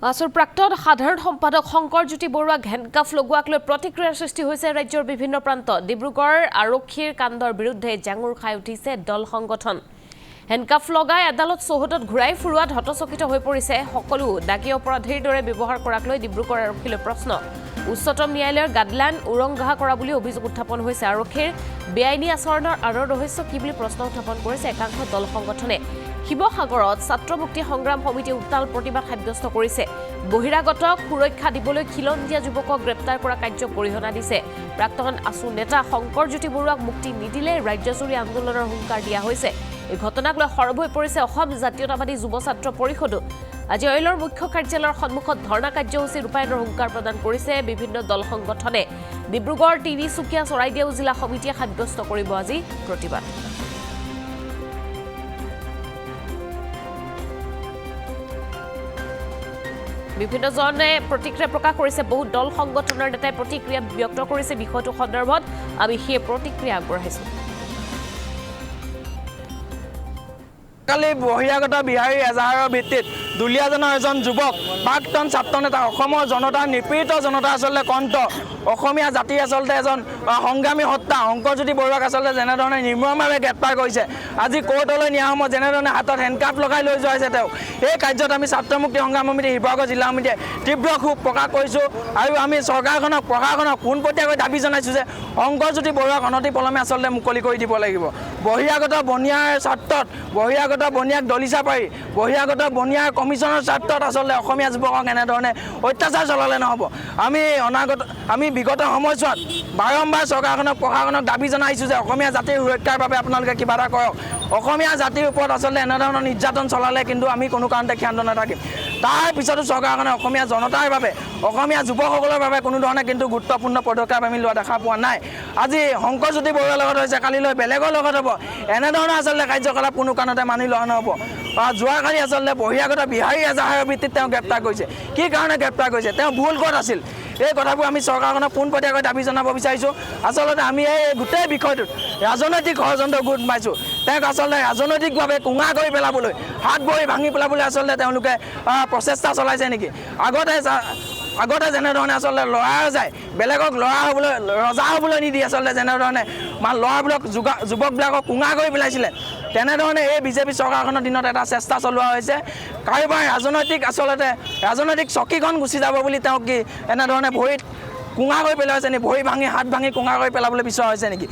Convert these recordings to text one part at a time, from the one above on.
আসুৰ প্ৰাক্তন সাধাৰণ সম্পাদক শংকৰজ্যোতি বৰুৱাক হেণ্ডকাফ লগোৱাক লৈ প্ৰতিক্ৰিয়াৰ সৃষ্টি হৈছে ৰাজ্যৰ বিভিন্ন প্ৰান্তত ডিব্ৰুগড় আৰক্ষীৰ কাণ্ডৰ বিৰুদ্ধে জাঙুৰ খাই উঠিছে দল সংগঠন হেণ্ডকাফ লগাই আদালত চৌহদত ঘূৰাই ফুৰোৱাত হতচকিত হৈ পৰিছে সকলো ডাকি অপৰাধীৰ দৰে ব্যৱহাৰ কৰাক লৈ ডিব্ৰুগড় আৰক্ষীলৈ প্ৰশ্ন উচ্চতম ন্যায়ালয়ৰ গাইডলাইন উলংঘা কৰা বুলি অভিযোগ উত্থাপন হৈছে আৰক্ষীৰ বেআইনী আচৰণৰ আঁৰৰ ৰহস্য কি বুলি প্ৰশ্ন উত্থাপন কৰিছে একাংশ দল সংগঠনে শিৱসাগৰত ছাত্ৰ মুক্তি সংগ্ৰাম সমিতিয়ে উত্তাল প্ৰতিবাদ সাব্যস্ত কৰিছে বহিৰাগতক সুৰক্ষা দিবলৈ খিলঞ্জীয়া যুৱকক গ্ৰেপ্তাৰ কৰা কাৰ্যক গৰিহণা দিছে প্ৰাক্তন আসু নেতা শংকৰজ্যোতি বৰুৱাক মুক্তি নিদিলে ৰাজ্যজুৰি আন্দোলনৰ হুংকাৰ দিয়া হৈছে এই ঘটনাক লৈ সৰব হৈ পৰিছে অসম জাতীয়তাবাদী যুৱ ছাত্ৰ পৰিষদো আজি অইলৰ মুখ্য কাৰ্যালয়ৰ সন্মুখত ধৰ্ণা কাৰ্যসূচী ৰূপায়ণৰ হুংকাৰ প্ৰদান কৰিছে বিভিন্ন দল সংগঠনে ডিব্ৰুগড় তিনিচুকীয়া চৰাইদেউ জিলা সমিতিয়ে সাব্যস্ত কৰিব আজি প্ৰতিবাদ বিভিন্ন জনে প্ৰতিক্ৰিয়া প্ৰকাশ কৰিছে বহু দল সংগঠনৰ নেতাই প্ৰতিক্ৰিয়া ব্যক্ত কৰিছে বিষয়টো সন্দৰ্ভত আমি সেই প্ৰতিক্ৰিয়া আগবঢ়াইছো কালি বহিৰাগত বিহাৰী এজাহাৰৰ ভিত্তিত দুলীয়াজনৰ এজন যুৱক প্ৰাক্তন ছাত্ৰ নেতা অসমৰ জনতা নিপীড়িত জনতা আচলতে কণ্ঠ অসমীয়া জাতি আচলতে এজন সংগ্ৰামী হত্যা শংকৰজ্যোতি বৰুৱাক আচলতে যেনেধৰণে নিৰ্মমভাৱে গ্ৰেপ্তাৰ কৰিছে আজি কোৰ্টলৈ নিয়া সময়ত যেনেধৰণে হাতত হেণ্ডকাফ লগাই লৈ যোৱা হৈছে তেওঁ এই কাৰ্যত আমি ছাত্ৰ মুক্তি সংগ্ৰাম সমিতি শিৱসাগৰ জিলা সমিতিয়ে তীব্ৰ ক্ষোভ প্ৰকাশ কৰিছোঁ আৰু আমি চৰকাৰখনক প্ৰশাসনক পোনপটীয়াকৈ দাবী জনাইছোঁ যে শংকৰজ্যোতি বৰুৱাক অনতিপলমে আচলতে মুকলি কৰি দিব লাগিব বহিৰাগত বনিয়াৰ স্বাৰ্থত বহিৰাগত বনিয়াক দলিচা পাৰি বহিৰাগত বনিয়াৰ কমিশ্যনৰ স্বাৰ্থত আচলতে অসমীয়া যুৱকক এনেধৰণে অত্যাচাৰ চলালে নহ'ব আমি বিগত সময়ছোৱাত বাৰম্বাৰ চৰকাৰখনক প্ৰশাসনক দাবী জনাইছোঁ যে অসমীয়া জাতিৰ সুৰক্ষাৰ বাবে আপোনালোকে কিবা এটা কৰক অসমীয়া জাতিৰ ওপৰত আচলতে এনেধৰণৰ নিৰ্যাতন চলালে কিন্তু আমি কোনো কাৰণতে ক্ষান্ত নাথাকিম তাৰ পিছতো চৰকাৰখনে অসমীয়া জনতাৰ বাবে অসমীয়া যুৱকসকলৰ বাবে কোনো ধৰণে কিন্তু গুৰুত্বপূৰ্ণ পদক্ষেপ আমি লোৱা দেখা পোৱা নাই আজি শংকৰজ্যোতি বৰুৱাৰ লগত হৈছে কালিলৈ বেলেগৰ লগত হ'ব এনেধৰণৰ আচলতে কাৰ্যকলাপ কোনো কাৰণতে মানি লোৱা নহ'ব যোৱাকালি আচলতে বহিৰাগত বিহাৰী এজাহাৰৰ ভিত্তিত তেওঁ গ্ৰেপ্তাৰ কৰিছে কি কাৰণে গ্ৰেপ্তাৰ কৰিছে তেওঁ ভুল ক'ত আছিল এই কথাবোৰ আমি চৰকাৰখনক পোনপটীয়াকৈ দাবী জনাব বিচাৰিছোঁ আচলতে আমি এই গোটেই বিষয়টোত ৰাজনৈতিক ষড়যন্ত্ৰ গোট মাৰিছোঁ তেওঁক আচলতে ৰাজনৈতিকভাৱে কুঙা কৰি পেলাবলৈ হাত ভৰি ভাঙি পেলাবলৈ আচলতে তেওঁলোকে প্ৰচেষ্টা চলাইছে নেকি আগতে যেনেধৰণে আচলতে ল'ৰা যায় বেলেগক ৰজা হ'বলৈ নিদি আচলতে যেনেধৰণে ল'ৰাবিলাক যুৱকবিলাকক কুঙা কৰি পেলাইছিলে তেনেধৰণে এই বিজেপি চৰকাৰখনৰ দিনত এটা চেষ্টা চলোৱা হৈছে কাৰোবাৰ ৰাজনৈতিক চকীখন গুচি যাব বুলি তেওঁক কি এনেধৰণে ভৰিত কুঙা কৰি পেলাইছে নেকি ভৰি ভাঙি হাত ভাঙি কুঙা কৰি পেলাবলৈ বিচৰা হৈছে নেকি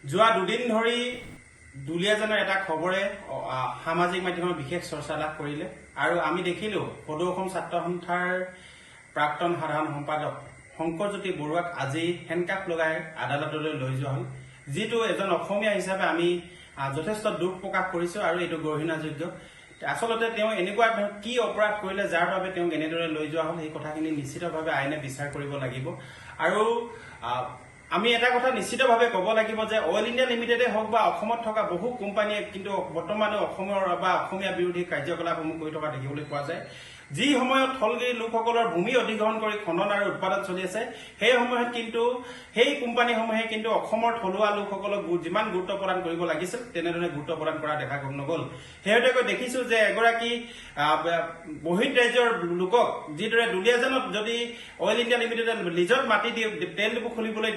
যোৱা দুদিন ধৰি দুলীয়াজনৰ এটা খবৰে সামাজিক মাধ্যমত বিশেষ চৰ্চা লাভ কৰিলে আৰু আমি দেখিলোঁ সদৌ অসম ছাত্ৰ সন্থাৰ প্ৰাক্তন সাধাৰণ সম্পাদক শংকৰজ্যোতি বৰুৱাক আজি হেণ্ডকাফ লগাই আদালতলৈ লৈ যোৱা হ'ল যিটো এজন অসমীয়া হিচাপে আমি যথেষ্ট দুখ প্ৰকাশ কৰিছোঁ আৰু এইটো গৰিহণাযোগ্য আচলতে তেওঁ এনেকুৱা কি অপৰাধ কৰিলে যাৰ বাবে তেওঁক এনেদৰে লৈ যোৱা হ'ল সেই কথাখিনি নিশ্চিতভাৱে আইনে বিচাৰ কৰিব লাগিব আৰু আমি এটা কথা নিশ্চিতভাৱে ক'ব লাগিব যে অইল ইণ্ডিয়া লিমিটেডে হওক বা অসমত থকা বহু কোম্পানীয়ে কিন্তু বৰ্তমানে অসমৰ বা অসমীয়া বিৰোধী কাৰ্যকলাপসমূহ কৰি থকা দেখিবলৈ পোৱা যায় যি সময়ত থলগিৰি লোকসকলৰ ভূমি অধিগ্ৰহণ কৰি খনন আৰু উৎপাদন চলি আছে সেই সময়ত কিন্তু সেই কোম্পানীসমূহে কিন্তু অসমৰ থলুৱা লোকসকলক যিমান গুৰুত্ব প্ৰদান কৰিব লাগিছিল তেনেধৰণে গুৰুত্ব প্ৰদান কৰা দেখা নগ'ল শেহতীয়াকৈ দেখিছোঁ যে এগৰাকী বহিঃ ৰাজ্যৰ লোকক যিদৰে দুলীয়াজনক যদি অইল ইণ্ডিয়া লিমিটেডে লিজত মাটি দি তেল ডিপু খুলিবলৈ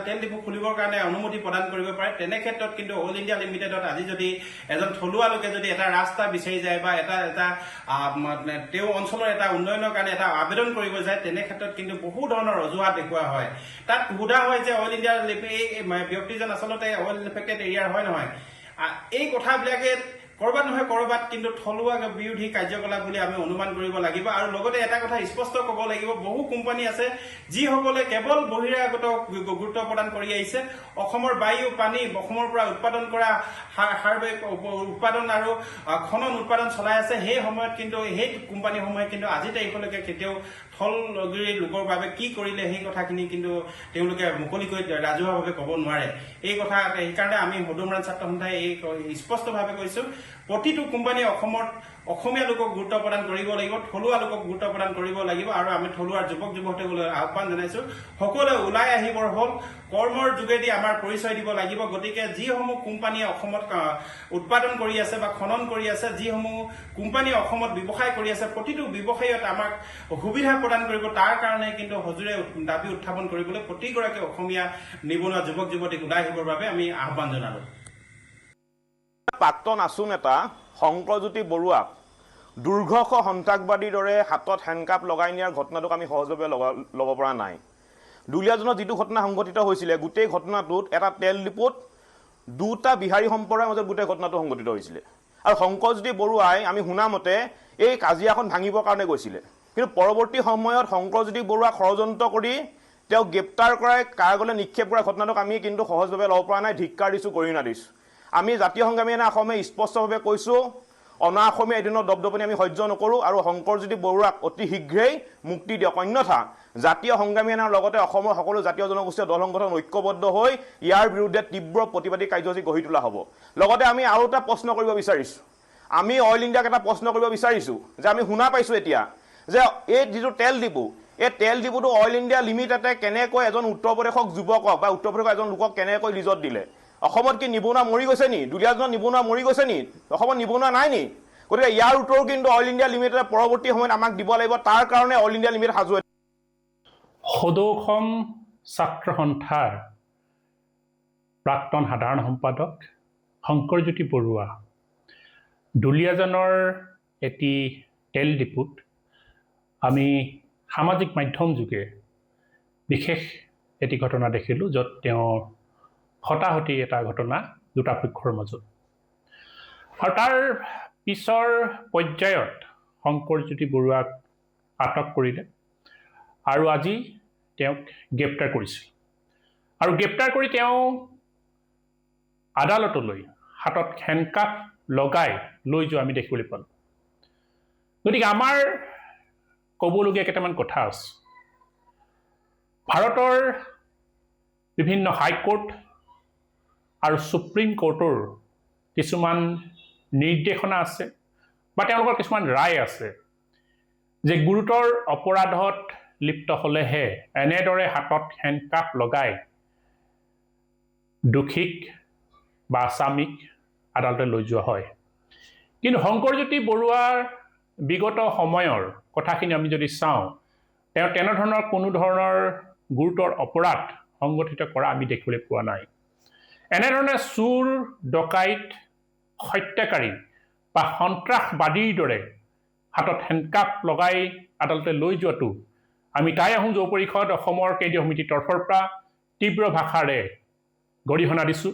তেল ডিপু খুলিবৰ কাৰণে অনুমতি প্ৰদান কৰিব পাৰে তেনে ক্ষেত্ৰত কিন্তু অইল ইণ্ডিয়া লিমিটেডত আজি যদি এজন থলুৱা লোকে যদি এটা ৰাস্তা বিচাৰি যায় বা এটা তেওঁ অঞ্চলৰ এটা উন্নয়নৰ কাৰণে এটা আবেদন কৰিব যায় তেনে ক্ষেত্ৰত কিন্তু বহু ধৰণৰ অজুহাত দেখুওৱা হয় তাত সোধা হয় যে অইল ইণ্ডিয়া এই ব্যক্তিজন আচলতে অইল ইনফেক্টেড এৰিয়াৰ হয় নহয় এই কথাবিলাকে কৰবাত নহয় কৰবাত কিন্তু থলুৱা বিৰোধী কাৰ্যকলাপ বুলি আমি অনুমান কৰিব লাগিব আৰু লগতে এটা কথা স্পষ্ট ক'ব লাগিব বহু কোম্পানী আছে যিসকলে কেৱল বহিৰাগত গুৰুত্ব প্ৰদান কৰি আহিছে অসমৰ বায়ু পানী অসমৰ পৰা উৎপাদন কৰা উৎপাদন আৰু খনন উৎপাদন চলাই আছে সেই সময়ত কিন্তু সেই কোম্পানীসমূহে কিন্তু আজি তাৰিখলৈকে কেতিয়াও থলগিৰি লোকৰ বাবে কি কৰিলে সেই কথাখিনি কিন্তু তেওঁলোকে মুকলিকৈ ৰাজহুৱাভাৱে ক'ব নোৱাৰে এই কথা সেইকাৰণে আমি সদৌ অসম ছাত্ৰ সন্থাই এই স্পষ্টভাৱে কৈছোঁ প্ৰতিটো কোম্পানীয়ে অসমত অসমীয়া লোকক গুৰুত্ব প্ৰদান কৰিব লাগিব, থলুৱা লোকক গুৰুত্ব প্ৰদান কৰিব লাগিব। আৰু আমি থলুৱাৰ যুৱক যুৱতীসকললৈ আহ্বান জনাইছো, সকলোৱে ওলাই আহিবৰ হ'ল, কৰ্মৰ যোগেদি আমাৰ পৰিচয় দিব লাগিব। গতিকে যিসমূহ কোম্পানীয়ে অসমত উৎপাদন কৰি আছে বা খনন কৰি আছে, যিসমূহ কোম্পানীয়ে অসমত ব্যৱসায় কৰি আছে, প্ৰতিটো ব্যৱসায়ত আমাক সুবিধা প্ৰদান কৰিব। তাৰ কাৰণে কিন্তু সজোৰে দাবী উত্থাপন কৰিবলৈ প্ৰতিগৰাকী অসমীয়া নিবনুৱা যুৱক যুৱতীক ওলাই আহিবৰ বাবে আমি আহ্বান জনালো। প্ৰাক্তন আছু নেতা শংকৰজ্যোতি বৰুৱাক দুৰ্ঘৰ্ষ সন্ত্ৰাসবাদীৰ দৰে হাতত হেণ্ডকাপ লগাই নিয়াৰ ঘটনাটোক আমি সহজভাৱে ল'ব পৰা নাই। দুলীয়াজনত যিটো ঘটনা সংঘটিত হৈছিলে, গোটেই ঘটনাটোত এটা তেল ডিপোত দুটা বিহাৰী সম্প্ৰদায়ৰ মাজত গোটেই ঘটনাটো সংঘটিত হৈছিলে। আৰু শংকৰজ্যোতি বৰুৱাই আমি শুনা মতে এই কাজিয়াখন ভাঙিবৰ কাৰণে গৈছিলে, কিন্তু পৰৱৰ্তী সময়ত শংকৰজ্যোতি বৰুৱাক ষড়যন্ত্ৰ কৰি তেওঁক গ্ৰেপ্তাৰ কৰাই কাৰাগাৰলৈ নিক্ষেপ কৰা ঘটনাটোক আমি কিন্তু সহজভাৱে ল'ব পৰা নাই। ধিক্কাৰ দিছোঁ, গৰিহণা দিছোঁ। আমি জাতীয় সংগ্ৰামী অসমে স্পষ্টভাৱে কৈছোঁ, অনা অসমীয়া এদিনৰ দপদপনি আমি সহ্য নকৰোঁ আৰু শংকৰজ্যোতি বৰুৱাক অতি শীঘ্ৰেই মুক্তি দিয়ক। অন্যথা জাতীয় সংগ্ৰামী সেনাৰ লগতে অসমৰ সকলো জাতীয় জনগোষ্ঠীয় দল সংগঠন ঐক্যবদ্ধ হৈ ইয়াৰ বিৰুদ্ধে তীব্ৰ প্ৰতিবাদী কাৰ্যসূচী গঢ়ি তোলা হ'ব। লগতে আমি আৰু এটা প্ৰশ্ন কৰিব বিচাৰিছোঁ, আমি অইল ইণ্ডিয়াক এটা প্ৰশ্ন কৰিব বিচাৰিছোঁ যে আমি শুনা পাইছোঁ এতিয়া যে এই যিটো তেল ডিপু, এই তেল ডিপুটো অইল ইণ্ডিয়া লিমিটেডে কেনেকৈ এজন উত্তৰ প্ৰদেশক যুৱকক বা উত্তৰ প্ৰদেশৰ এজন লোকক কেনেকৈ লিজত দিলে। অসমত কি নিবনুৱা মৰি গৈছে নি? দুলীয়াজনত নিবনুৱা মৰি গৈছে নি? অসমত নিবনুৱা নাই নি? গতিকে ইয়াৰ উত্তৰো কিন্তু অইল ইণ্ডিয়া লিমিটেডে পৰৱৰ্তী সময়ত আমাক দিব লাগিব। তাৰ কাৰণে অইল ইণ্ডিয়া লিমিটেড সাজু। সদৌ অসম ছাত্ৰ সন্থাৰ প্ৰাক্তন সাধাৰণ সম্পাদক শংকৰজ্যোতি বৰুৱা দুলীয়াজানৰ এটি তেল ডিপুত আমি সামাজিক মাধ্যম যোগে বিশেষ এটি ঘটনা দেখিলোঁ, য'ত তেওঁ হতাহতি এটা ঘটনা দুটা পক্ষৰ মাজত। আৰু তাৰ পিছৰ পৰ্যায়ত শংকৰজ্যোতি বৰুৱাক আটক কৰিলে আৰু আজি তেওঁক গ্ৰেপ্তাৰ কৰিছিল। আৰু গ্ৰেপ্তাৰ কৰি তেওঁ আদালতলৈ হাতত হেণ্ডকাফ লগাই লৈ যোৱা আমি দেখিবলৈ পালোঁ। গতিকে আমাৰ ক'বলগীয়া কেইটামান কথা আছে। ভাৰতৰ বিভিন্ন হাইকোৰ্ট আৰু সুপ্ৰিম কোৰ্টৰ কিছুমান নিৰ্দেশনা আছে বা তেওঁলোকৰ কিছুমান ৰায় আছে যে গুৰুতৰ অপৰাধত লিপ্ত হ'লেহে এনেদৰে হাতত হেণ্ডকাফ লগাই দোষীক বা আসামীক আদালতলৈ লৈ যোৱা হয়। কিন্তু শংকৰজ্যোতি বৰুৱাৰ বিগত সময়ৰ কথাখিনি আমি যদি চাওঁ, তেওঁ তেনেধৰণৰ কোনো ধৰণৰ গুৰুতৰ অপৰাধ সংগঠিত কৰা আমি দেখিবলৈ পোৱা নাই। এনেধৰণে চোৰ, ডকাইত, হত্যাকাৰী বা সন্ত্ৰাসবাদীৰ দৰে হাতত হেণ্ডকাফ লগাই আদালতলৈ লৈ যোৱাটো আমি টাই আহোম যুৱ পৰিষদ অসমৰ কেন্দ্ৰীয় সমিতিৰ তৰফৰ পৰা তীব্ৰ ভাষাৰে গৰিহণা দিছোঁ।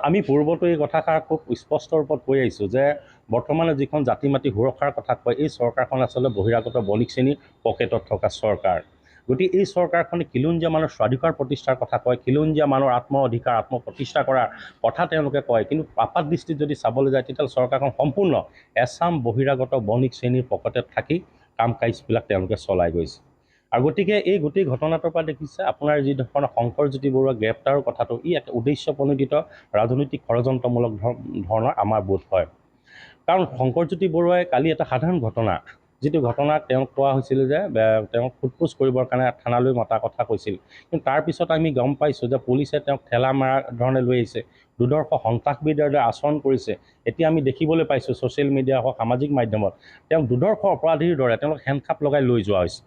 আমি পূৰ্বতো এই কথাষাৰ খুব স্পষ্ট ৰূপত কৈ আহিছোঁ যে বৰ্তমানে যিখন জাতি মাটি সুৰক্ষাৰ কথা কয়, এই চৰকাৰখন আচলতে বহিৰাগত বণিক শ্ৰেণীৰ পকেটত থকা চৰকাৰ। গতিকে এই চৰকাৰখনে খিলঞ্জীয়া মানুহৰ স্বাধিকাৰ প্ৰতিষ্ঠাৰ কথা কয়, খিলঞ্জীয়া মানুহৰ আত্ম অধিকাৰ আত্মপ্ৰতিষ্ঠা কৰাৰ কথা তেওঁলোকে কয়। কিন্তু আপাত দৃষ্টিত যদি চাবলৈ যায়, তেতিয়াহ'লে চৰকাৰখন সম্পূৰ্ণ এছাম বহিৰাগত বণিক শ্ৰেণীৰ পকেটত থাকি কাম কাজবিলাক তেওঁলোকে চলাই গৈছে। আৰু গতিকে এই গোটেই ঘটনাটোৰ পৰা দেখিছে আপোনাৰ যি ধৰণৰ শংকৰজ্যোতি বৰুৱা গ্ৰেপ্তাৰৰ কথাটো, ই এক উদ্দেশ্য প্ৰণোদিত ৰাজনৈতিক ষড়যন্ত্ৰমূলক ধৰণৰ আমাৰ বোধ হয়। কাৰণ শংকৰজ্যোতি বৰুৱাই কালি এটা সাধাৰণ ঘটনা, যিটো ঘটনাক তেওঁক কোৱা হৈছিল যে তেওঁক সোধপোছ কৰিবৰ কাৰণে থানালৈ মতা কথা কৈছিল। কিন্তু তাৰপিছত আমি গম পাইছোঁ যে পুলিচে তেওঁক ঠেলা মাৰা ধৰণে লৈ আহিছে, দুৰ্ধৰ্ষ সন্ত্ৰাসবাদীৰ দৰে আচৰণ কৰিছে। এতিয়া আমি দেখিবলৈ পাইছোঁ ছ'চিয়েল মিডিয়া হওক, সামাজিক মাধ্যমত তেওঁক দুৰ্ধৰ্ষ অপৰাধীৰ দৰে তেওঁলোক হেণ্ডকাফ লগাই লৈ যোৱা হৈছে।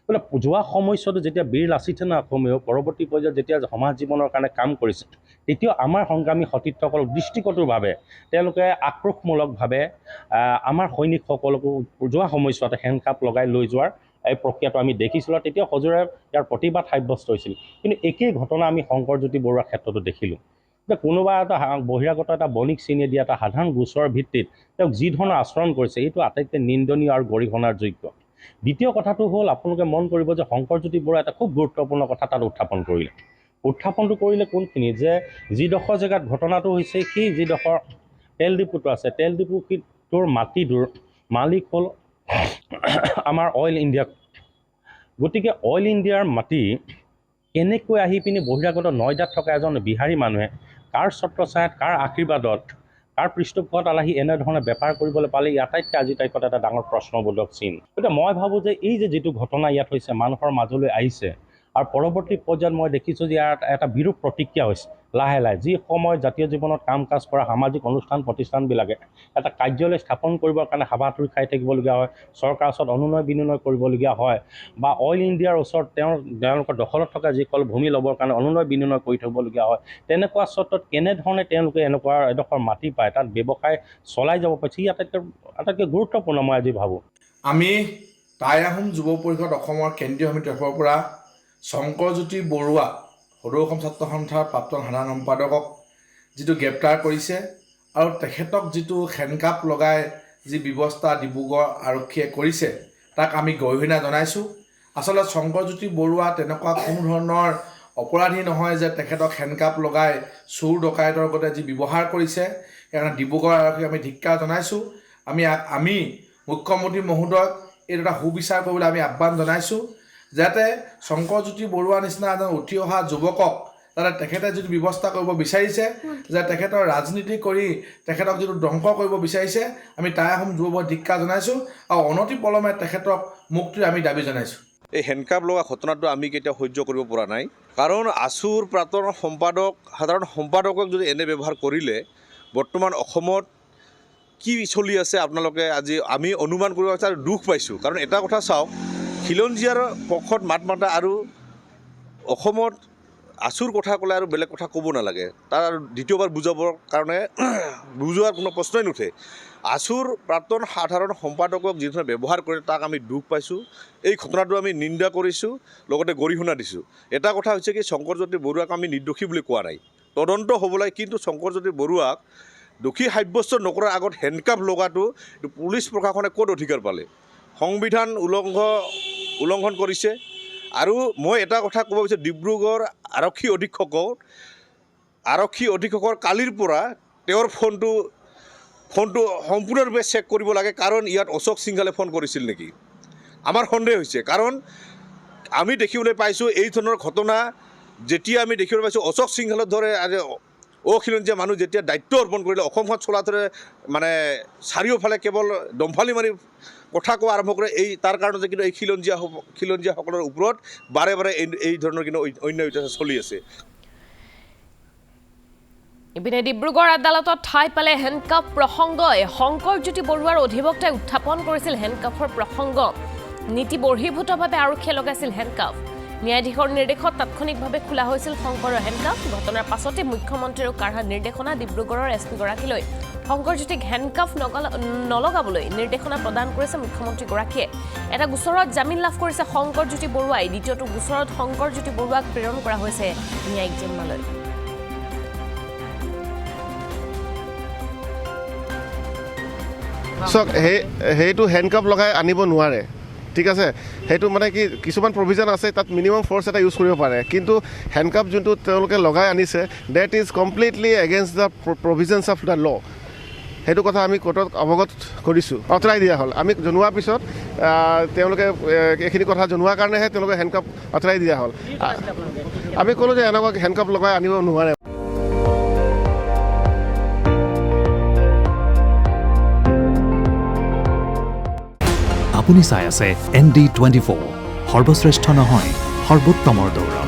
বোলে যোৱা সময়ছোৱাতো যেতিয়া বীৰ লাচিত অসমীয়াও পৰৱৰ্তী পৰ্যায়ত যেতিয়া সমাজ জীৱনৰ কাৰণে কাম কৰিছে, তেতিয়াও আমাৰ সংগ্ৰামী সতীৰ্থসকলক দৃষ্টিকটুভাৱে তেওঁলোকে আক্ৰোশমূলকভাৱে আমাৰ সৈনিকসকলকো যোৱা সময়ছোৱাতে হেণ্ডকাফ লগাই লৈ যোৱাৰ এই প্ৰক্ৰিয়াটো আমি দেখিছিলোঁ। আৰু তেতিয়া সজোৰে ইয়াৰ প্ৰতিবাদ সাব্যস্ত হৈছিল। কিন্তু একেই ঘটনা আমি শংকৰজ্যোতি বৰুৱাৰ ক্ষেত্ৰতো দেখিলোঁ যে কোনোবা এটা বহিৰাগত এটা বণিক শ্ৰেণীয়ে দিয়া এটা সাধাৰণ গোচৰৰ ভিত্তিত তেওঁক যি ধৰণৰ আচৰণ কৰিছে, এইটো আটাইতকৈ নিন্দনীয় আৰু গৰিহণাৰ যোগ্য। দ্বিতীয় কথাটো হ'ল, আপোনালোকে মন কৰিব যে শংকৰজ্যোতি বৰুৱা এটা খুব গুৰুত্বপূৰ্ণ কথা তাত উত্থাপনটো কৰিলে কোনখিনি, যে যিডোখৰ জেগাত ঘটনাটো হৈছে সেই যিডোখৰ তেল ডিপুটো আছে, তেল ডিপুটোৰ মাটিটোৰ মালিক হ'ল আমাৰ অইল ইণ্ডিয়া। গতিকে অইল ইণ্ডিয়াৰ মাটি কেনেকৈ আহি পিনি বহিৰাগত নয়দাত থকা এজন বিহাৰী মানুহে কাৰ ছত্ৰছায়াত, কাৰ আশীৰ্বাদত কাৰ পৃষ্ঠপোষকত আহি এনেধৰণে বেপাৰ কৰিবলৈ পালে ই আটাইতকৈ আজিৰ তাৰিখত এটা ডাঙৰ প্ৰশ্নবোধক চিন। গতিকে মই ভাবোঁ যে এই যে যিটো ঘটনা ইয়াত হৈছে মানুহৰ মাজলৈ আহিছে আৰু পৰৱৰ্তী পৰ্যায়ত মই দেখিছোঁ যে ইয়াৰ এটা বিৰূপ প্ৰতিক্ৰিয়া হৈছে লাহে লাহে। যি সময়ত জাতীয় জীৱনত কাম কাজ কৰা সামাজিক অনুষ্ঠান প্ৰতিষ্ঠানবিলাকে এটা কাৰ্যালয় স্থাপন কৰিবৰ কাৰণে হাবাথুৰি খাই থাকিবলগীয়া হয়, চৰকাৰৰ ওচৰত অনুনয় বিনয় কৰিবলগীয়া হয়, বা অইল ইণ্ডিয়াৰ ওচৰত তেওঁলোকৰ দখলত থকা যিসকল ভূমি ল'বৰ কাৰণে অনুনয় বিনয় কৰি থ'বলগীয়া হয়, তেনেকুৱা স্বত্বত কেনেধৰণে তেওঁলোকে এনেকুৱা এডোখৰ মাটি পায় তাত ব্যৱসায় চলাই যাব পাৰিছে, ই আটাইতকৈ গুৰুত্বপূৰ্ণ মই আজি ভাবোঁ। আমি টাই আহোম যুৱ পৰিষদ অসমৰ কেন্দ্ৰীয় সমিতিৰ তৰফৰ পৰা শংকৰজ্যোতি বৰুৱা সদৌ অসম ছাত্ৰ সন্থাৰ প্ৰাক্তন সাধাৰণ সম্পাদকক যিটো গ্ৰেপ্তাৰ কৰিছে আৰু তেখেতক যিটো হেণ্ডকাপ লগাই যি ব্যৱস্থা ডিব্ৰুগড় আৰক্ষীয়ে কৰিছে তাক আমি গৰিহণা জনাইছোঁ। আচলতে শংকৰজ্যোতি বৰুৱা তেনেকুৱা কোনো ধৰণৰ অপৰাধী নহয় যে তেখেতক হেণ্ডকাপ লগাই চোৰ ডকাইতৰ লগতে যি ব্যৱহাৰ কৰিছে, সেইকাৰণে ডিব্ৰুগড় আৰক্ষীক আমি ধিক্কাৰ জনাইছোঁ। আমি মুখ্যমন্ত্ৰী মহোদয়ক এইটো এটা সুবিচাৰ কৰিবলৈ আমি আহ্বান জনাইছোঁ, যাতে শংকৰজ্যোতি বৰুৱাৰ নিচিনা এজন উঠি অহা যুৱকক যাতে তেখেতে যিটো ব্যৱস্থা কৰিব বিচাৰিছে, যে তেখেতৰ ৰাজনীতি কৰি তেখেতক যিটো ধ্বংস কৰিব বিচাৰিছে, আমি টাই আহোম যুৱক ধিক্কাৰ জনাইছোঁ আৰু অনতি পলমে তেখেতক মুক্তিৰ আমি দাবী জনাইছোঁ। এই হেণ্ডকাপ লগা ঘটনাটো আমি কেতিয়াও সহ্য কৰিব পৰা নাই, কাৰণ আছুৰ প্ৰাক্তন সম্পাদক সাধাৰণ সম্পাদকক যদি এনে ব্যৱহাৰ কৰিলে বৰ্তমান অসমত কি চলি আছে আপোনালোকে আজি আমি অনুমান কৰিব পাৰিছোঁ আৰু দুখ পাইছোঁ। কাৰণ এটা কথা চাওক, খিলঞ্জীয়াৰ পক্ষত মাত মাতা আৰু অসমত আছুৰ কথা ক'লে আৰু বেলেগ কথা ক'ব নালাগে, তাৰ আৰু দ্বিতীয়বাৰ বুজাবৰ কাৰণে বুজোৱাৰ কোনো প্ৰশ্নই নুঠে। আছুৰ প্ৰাক্তন সাধাৰণ সম্পাদকক যিধৰণে ব্যৱহাৰ কৰে তাক আমি দুখ পাইছোঁ। এই ঘটনাটো আমি নিন্দা কৰিছোঁ, লগতে গৰিহণা দিছোঁ। এটা কথা হৈছে কি, শংকৰজ্যোতি বৰুৱাক আমি নিৰ্দোষী বুলি কোৱা নাই, তদন্ত হ'ব লাগে, কিন্তু শংকৰজ্যোতি বৰুৱাক দোষী সাব্যস্ত নকৰাৰ আগত হেণ্ডকাপ লগাটো পুলিচ প্ৰশাসনে ক'ত অধিকাৰ পালে? সংবিধান উলংঘন কৰিছে। আৰু মই এটা কথা ক'ব বিচাৰোঁ, ডিব্ৰুগড় আৰক্ষী অধীক্ষকৰ কালিৰ পৰা তেওঁৰ ফোনটো সম্পূৰ্ণৰূপে চেক কৰিব লাগে, কাৰণ ইয়াত অশোক সিংঘালে ফোন কৰিছিল নেকি? আমাৰ সন্দেহ হৈছে, কাৰণ আমি দেখিবলৈ পাইছোঁ এই ধৰণৰ ঘটনা যেতিয়া আমি দেখিবলৈ পাইছোঁ অশোক সিংঘালৰ দৰে আজি অখিলঞ্জীয়া মানুহ যেতিয়া দায়িত্ব অৰ্পণ কৰিলে, অসমখন চলাটোৰে মানে চাৰিওফালে কেৱল দমফালি মাৰি কথা কোৱা আৰম্ভ কৰে, তাৰ কাৰণতে কিন্তু এই খিলঞ্জীয়াসকলৰ ওপৰত বাৰে বাৰে এই ধৰণৰ কিন্তু অন্যায় অত্যাচাৰ চলি আছে। ইপিনে ডিব্ৰুগড় আদালতত ঠাই পালে হেণ্ডকাপ প্ৰসংগই। শংকৰজ্যোতি বৰুৱাৰ অধিবক্তাই উত্থাপন কৰিছিল হেণ্ডকাপৰ প্ৰসংগ। নীতি বৰ্হিভূতভাৱে আৰক্ষীয়ে লগাইছিল হেণ্ডকাপ। ন্যায়াধীশৰ নিৰ্দেশত তাৎক্ষণিকভাৱে খোলা হৈছিল শংকৰৰ হেণ্ডকাপ। ঘটনাৰ পাছতে মুখ্যমন্ত্ৰীৰ কাঢ়া নিৰ্দেশনা ডিব্ৰুগড়ৰ SP গৰাকীলৈ শংকৰজ্যোতিক হেণ্ডকাপ নলগাবলৈ নিৰ্দেশনা প্ৰদান কৰিছে মুখ্যমন্ত্ৰীগৰাকীয়ে। এটা গোচৰত জামিন লাভ কৰিছে শংকৰজ্যোতি বৰুৱাই, দ্বিতীয়টো গোচৰত শংকৰজ্যোতি বৰুৱাক প্ৰেৰণ কৰা হৈছে ন্যায়িক জিম্মালৈ। চাওক, সেইটো হেণ্ডকাপ লগাই আনিব নোৱাৰে, ঠিক আছে। সেইটো মানে কি কিছুমান প্ৰভিজন আছে, তাত মিনিমাম ফ'ৰ্চ এটা ইউজ কৰিব পাৰে, কিন্তু হেণ্ডকাপ যোনটো তেওঁলোকে লগাই আনিছে that is completely against the provisions of the law'. সেইটো কথা আমি কোৰ্টত অৱগত কৰিছোঁ, আঁতৰাই দিয়া হ'ল। আমি জনোৱাৰ পিছত তেওঁলোকে এইখিনি কথা জনোৱাৰ কাৰণেহে তেওঁলোকে হেণ্ডকাপ আঁতৰাই দিয়া হ'ল। আমি ক'লোঁ যে এনেকুৱা হেণ্ডকাপ লগাই আনিব নোৱাৰে। আপুনি চাই আছে ND24, সৰ্বশ্ৰেষ্ঠ নহয় সৰ্বোত্তমৰ দৌৰ।